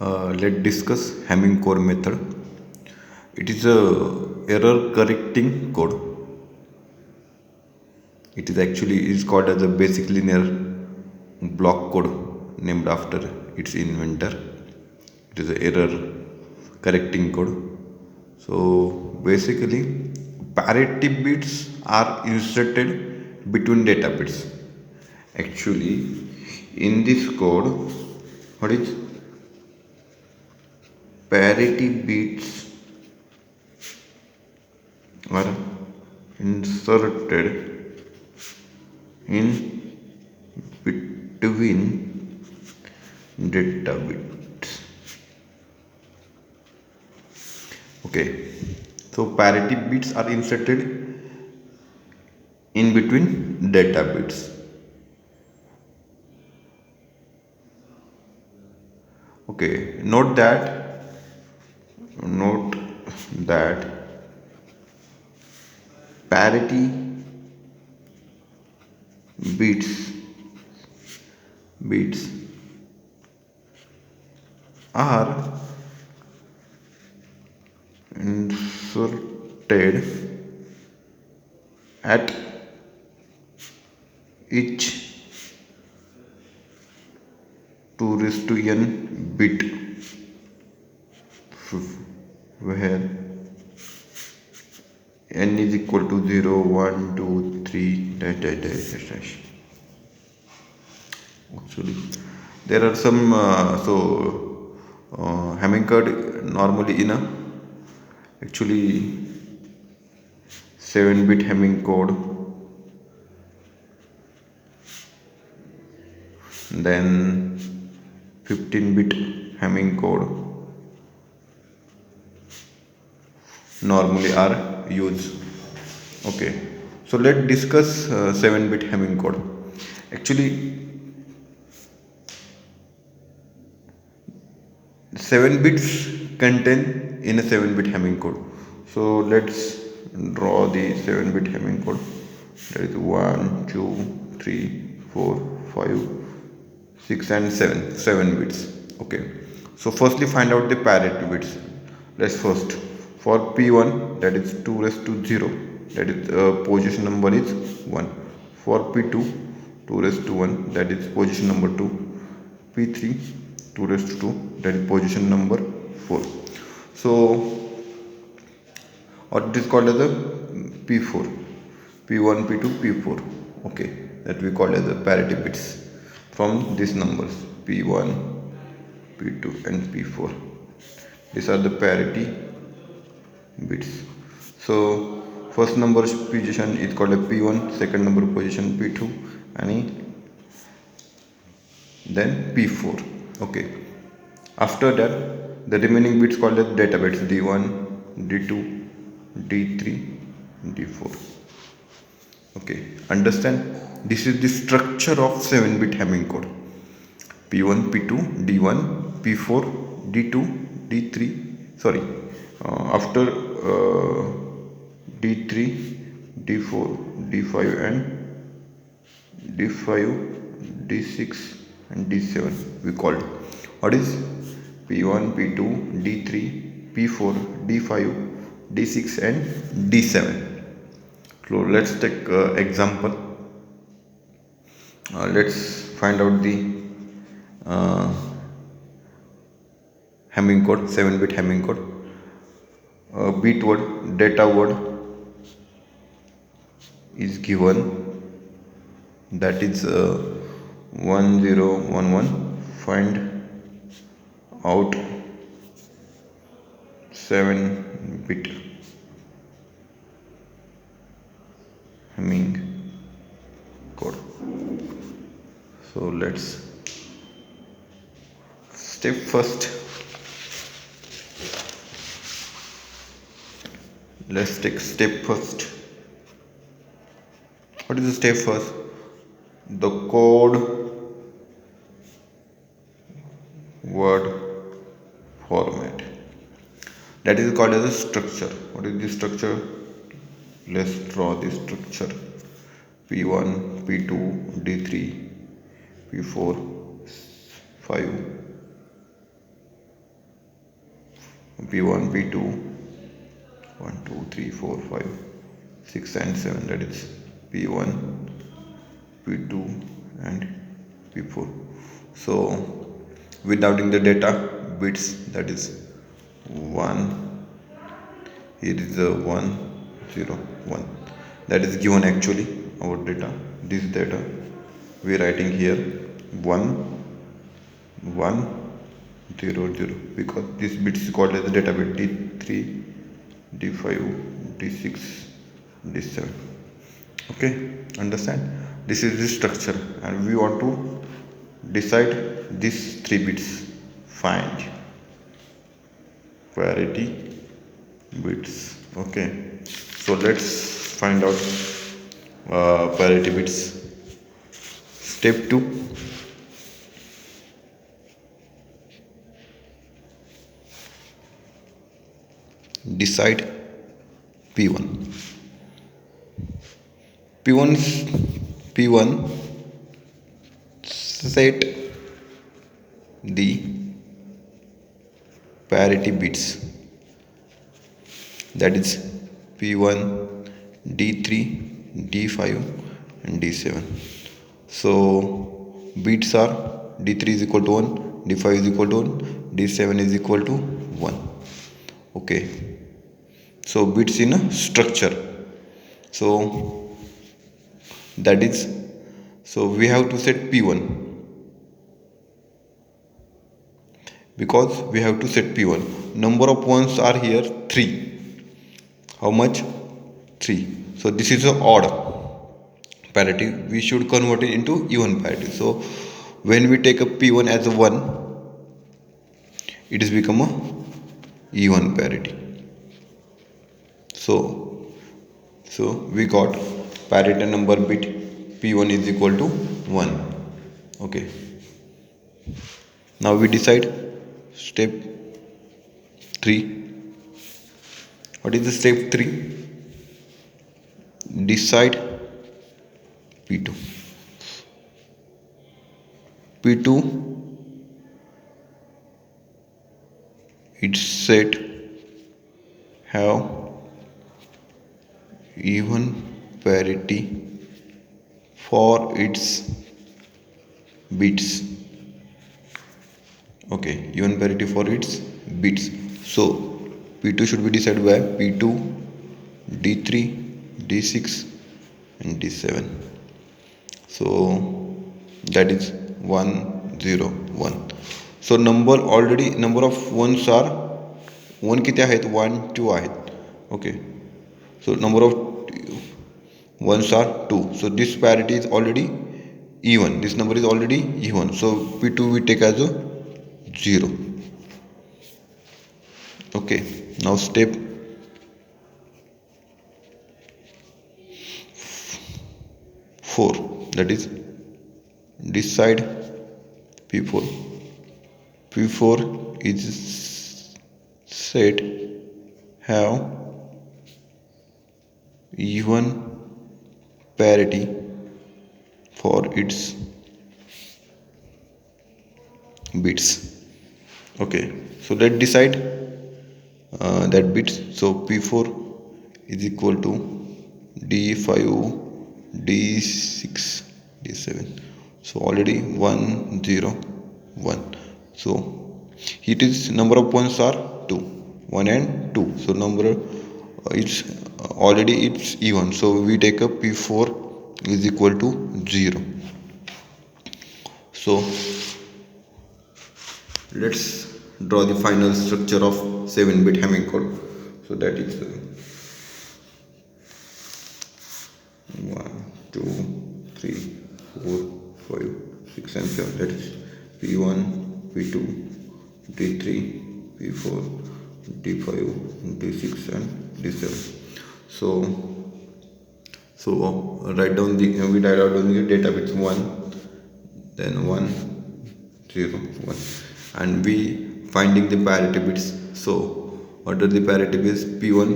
Let's discuss Hamming core method. It is a error correcting code. It is called as a basic linear block code named after its inventor. It is a error correcting code. So basically, parity bits are inserted between data bits. Actually, in this code, what is parity bits are inserted in between data bits. Okay, so parity bits are inserted in between data bits. Okay, note that parity bits are inserted at each 2 to n bit, where n is equal to 0, 1, 2, 3, dash, dash, dash, dash, dash. Actually, there are some Hamming code normally in a actually 7-bit Hamming code, then 15-bit Hamming code normally are used. Okay, so let's discuss 7-bit Hamming code. Actually, 7 bits contain in a 7-bit Hamming code. So let's draw the 7-bit Hamming code. That is 1, 2, 3, 4, 5, 6 and 7. 7 bits. Okay. So firstly find out the parity bits. Let's first for P1, that is 2 raised to 0, that is position number is 1. For P2, 2 raised to 1, that is position number 2. P3, 2 raised to 2, that is position number 4. So what it is called as a P4, P1, P2, P4. Okay, that we call as the parity bits from these numbers P1, P2 and P4. These are the parity bits. So first number position is called a P1, second number position P2 and then P4. Okay, after that the remaining bits called as data bits D1, D2, D3, D4. Okay, understand? This is the structure of 7-bit Hamming code. P1, P2, D1, P4, D2, D3. Sorry, after D3, D4, D5 and D5, D6 and D7 we called. What is P1, P2, D3, P4, D5, D6 and D7. So let's take example. Let's find out the Hamming code, 7-bit Hamming code. Bit word, data word is given, that is 1011. Find out 7-bit Hamming code. So let's step first. Let's take step first. What is the step first? The code word format. That is called as a structure. What is the structure? Let's draw the structure. P1, P2, D3, P4, 5, P1, P2, 1, 2, 3, 4, 5, 6 and 7, that is P1, P2 and P4. So without the data bits, that is 1, here is the 1 0 1, that is given actually our data. This data we writing here 1 1 0 0, because this bit is called as the data bit D3, D5, D6, D7. Okay, understand? This is the structure and we want to decide these 3 bits. Find parity bits. Okay, so let's find out parity bits. Step 2, decide P1. P1 set the parity bits, that is P1, D3, D5 and D7. So bits are D3 is equal to 1, D5 is equal to 1, D7 is equal to 1. Okay, so bits in a structure. So that is, so we have to set P1, because we have to set P1. Number of ones are here 3. How much? 3. So this is a odd parity, we should convert it into even parity. So when we take a P1 as a 1, it is become a even parity. So we got parity number bit P1 is equal to 1. Okay, now we decide step 3. What is the step 3? Decide P2. P2 its set have even parity for its bits. Okay, even parity for its bits. So P2 should be decided by P2, D3, D6 and D7. So that is 1 0 1. So number of ones are 1 किती आहेत? 1 2 आहेत. Okay, so number of ones are 2. So this parity is already even, this number is already even, so P2 we take as a 0. Okay, now step 4, that is decide P4. P4 is set have even parity for its bits. Okay, so let's decide that bits. So P4 is equal to D5, D6, D7. So already 1 0 1. So it is number of ones are 2, 1 and 2. So number it's already it's even. So we take a P4 is equal to 0. So let's draw the final structure of 7-bit Hamming code. So that is 1 2 3 4 5 6 and 7, that is P1, P2, D3, P4, D5, D6 and D7. So write down the we write out on the data bits 1, then 1 0 1, and we finding the parity bits. So what are the parity bits? P1,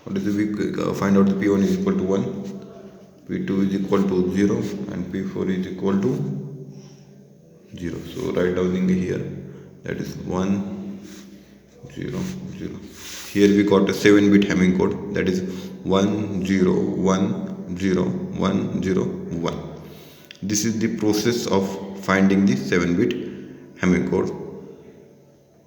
what is the we find out the P1 is equal to 1, P2 is equal to 0 and P4 is equal to 0. So write down in here, that is 1 0 0. Here we got a 7-bit Hamming code, that is 1 0 1 0 1 0 1. This is the process of finding the 7-bit Hamming code.